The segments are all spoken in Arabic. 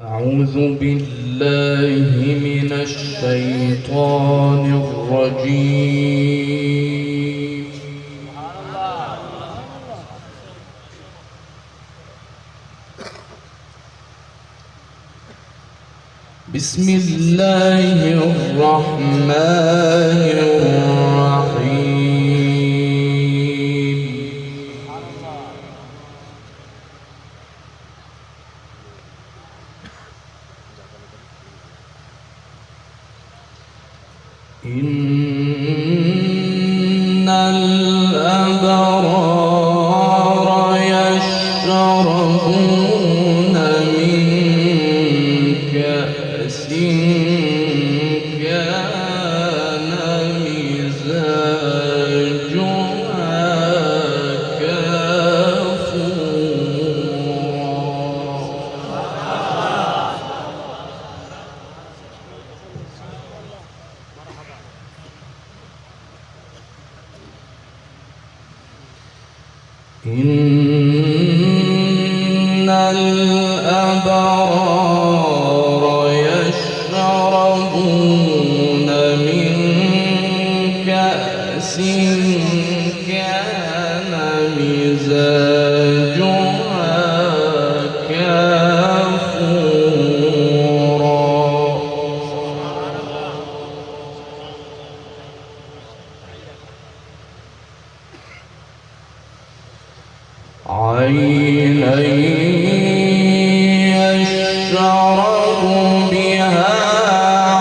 أعوذ بالله من الشيطان الرجيم. بسم الله الرحمن الرحيم. إن الأبرار يشربون من كأس كان مزاجها كافورا. إن الأبرار يشربون من كأس كان مزاجها كافورا. عينا يشرب بها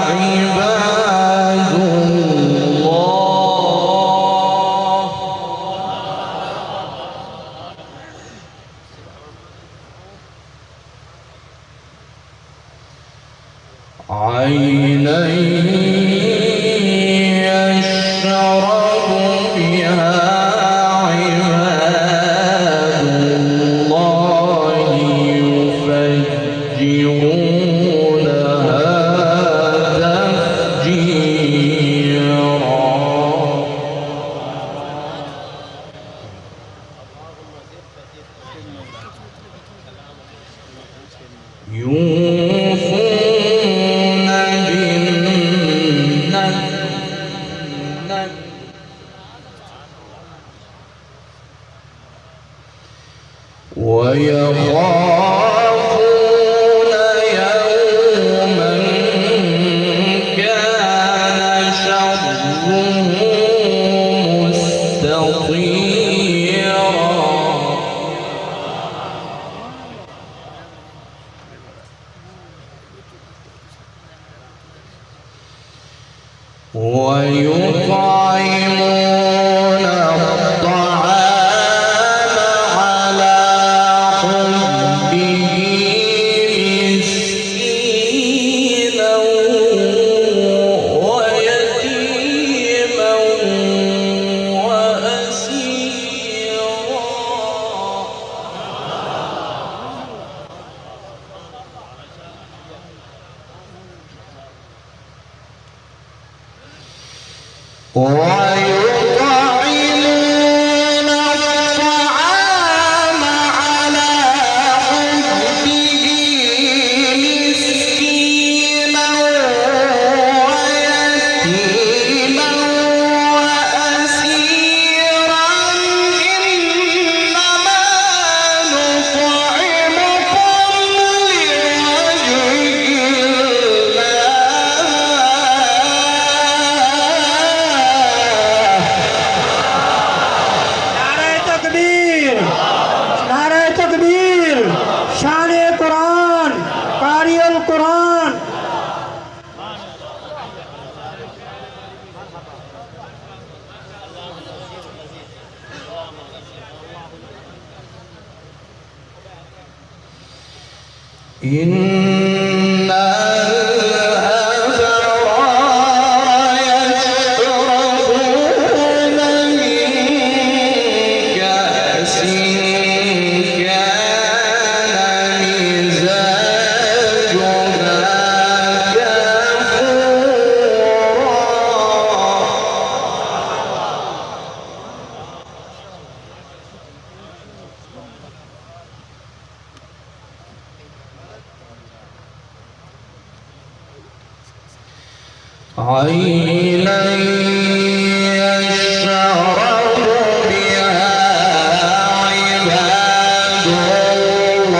عباد الله. عينا يشرب بها يوفون بالنذر ويخافون يوما كان شره مستطيرا. ويطعمون الطعام على حبه مسكينا ويتيما وأسيرا. ويطعمون الطعام على حبه مسكينا ويتيما وأسيرا. إنما نطعمكم لوجه शान कुरान कारियल कुरान। إن الأبرار يشربون من كأس كان مزاجها كافورا. عينا يشرب بها عباد الله.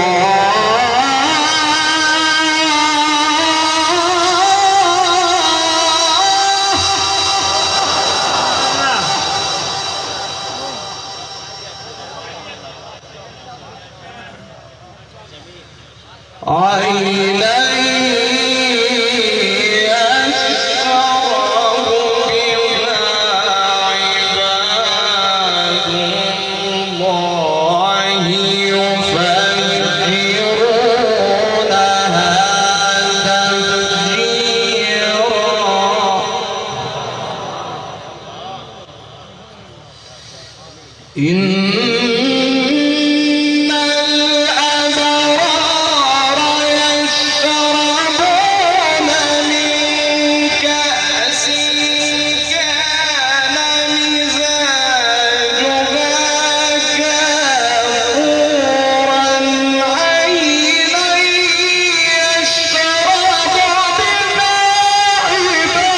عينا إن الأبرار يشربون من كأس كان مزاجها كافورا عينا يشرب بها عباد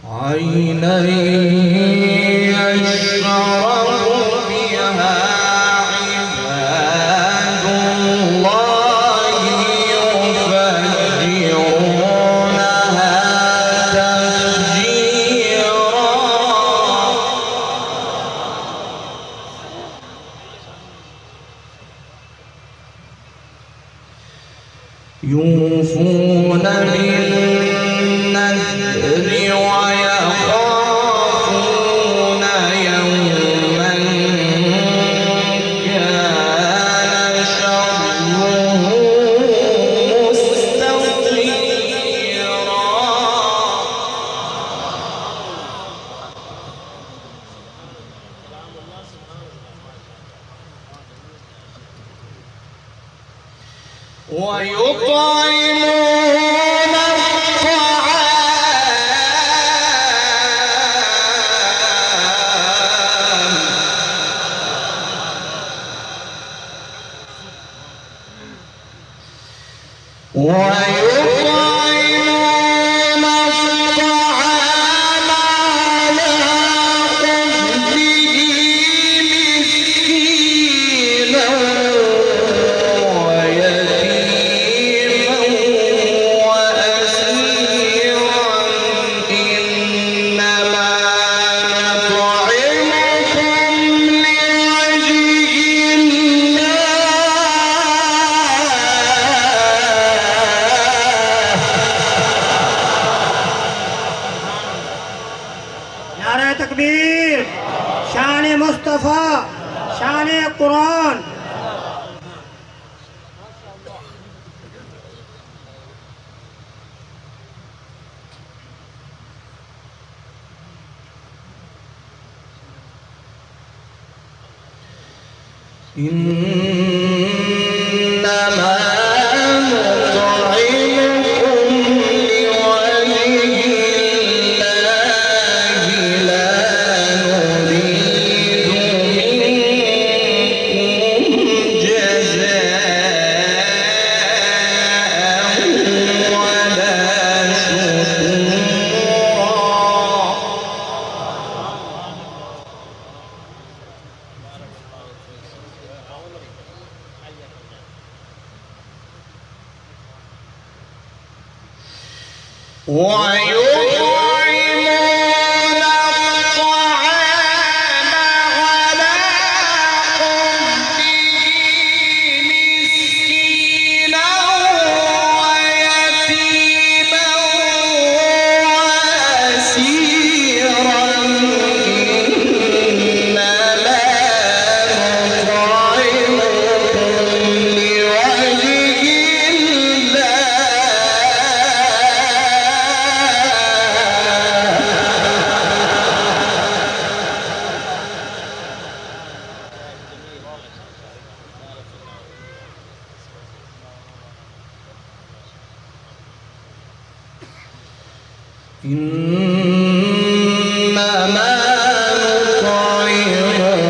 عينا يشرب بها عباد الله يفجرونها تفجيرا يوفون بالنذر ويخافون يوما كان شره مستطيرا ويطعمون ويطعمون الطعام على قدره مسكينا ويتيما وأسيرا إنما نطعمكم لوجه नारे तकबीर, शान मुस्तफ़ा, शान कुरान। إنما نطعمكم لوجه الله لا نريد منكم جزاء ولا شكورا ويطعمون الطعام على قدره مسكينا ويتيما وأسيرا إنما نطعمكم لوجه الله إنما نطعمكم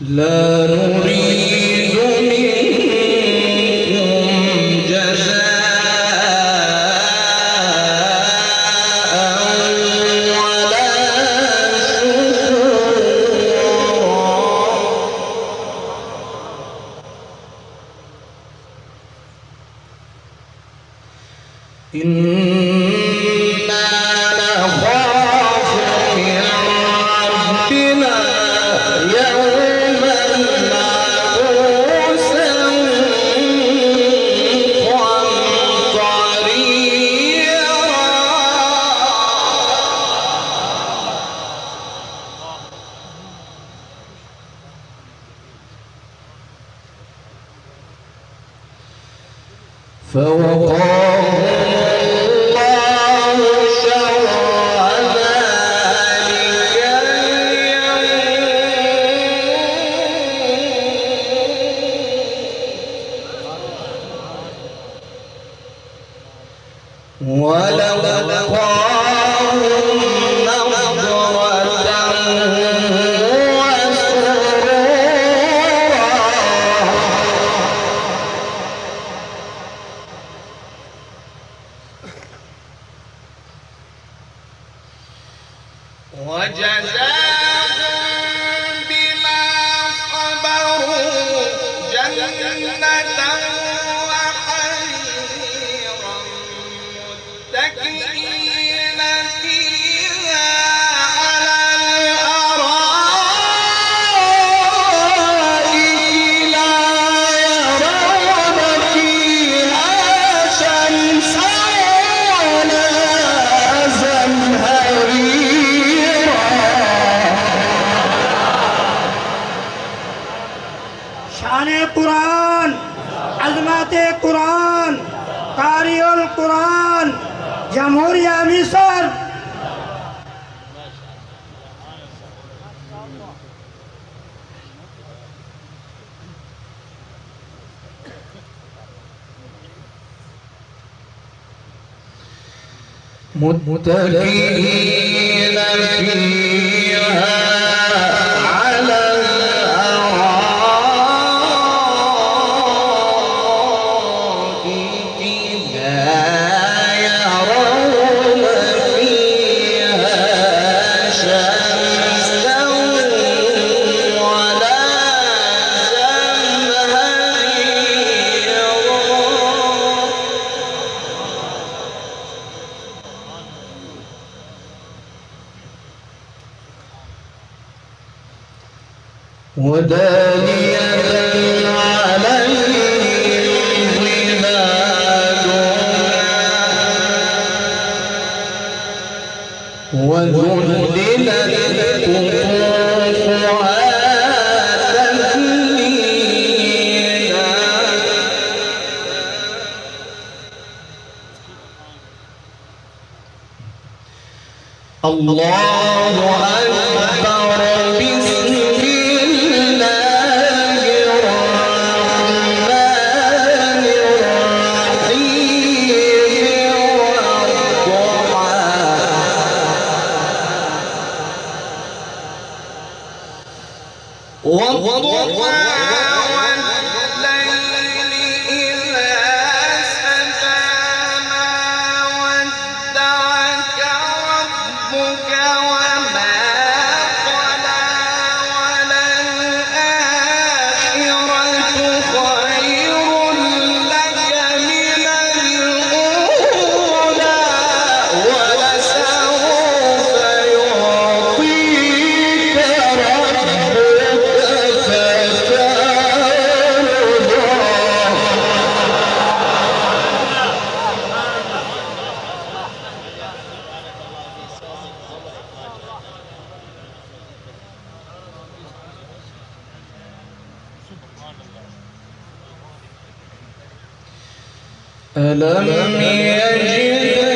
لا نريد منكم جزاء ولا شكورا إنا نخاف من ربنا يوما عبوسا قمطريرا فوقاهم الله شر ذلك اليوم ولقاهم نضرة وجزاهم بما صبروا جنة وحريرا متكئين فيها على الأرائك لا يرون فيها شمسا ولا زمهريرا शान कुरान, अजमत कुरान, कारियुल कुरान, जमहूरिया मिस्र। متكئين فيها على الأرائك لا يرون فيها شمسا ولا زمهريرا ودانية عليهم ظلالها وذللت قطوفها تذليلا الله أكبر بسم الله الرحمن الرحيم والضحى والليل إذا سجى ما ودعك ربك وما قلى وللآخرة خير لك من الأولى ولسوف يعطيك ربك فترضى ألم يجدك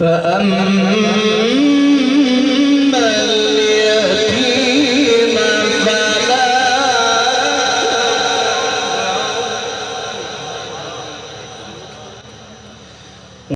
فأما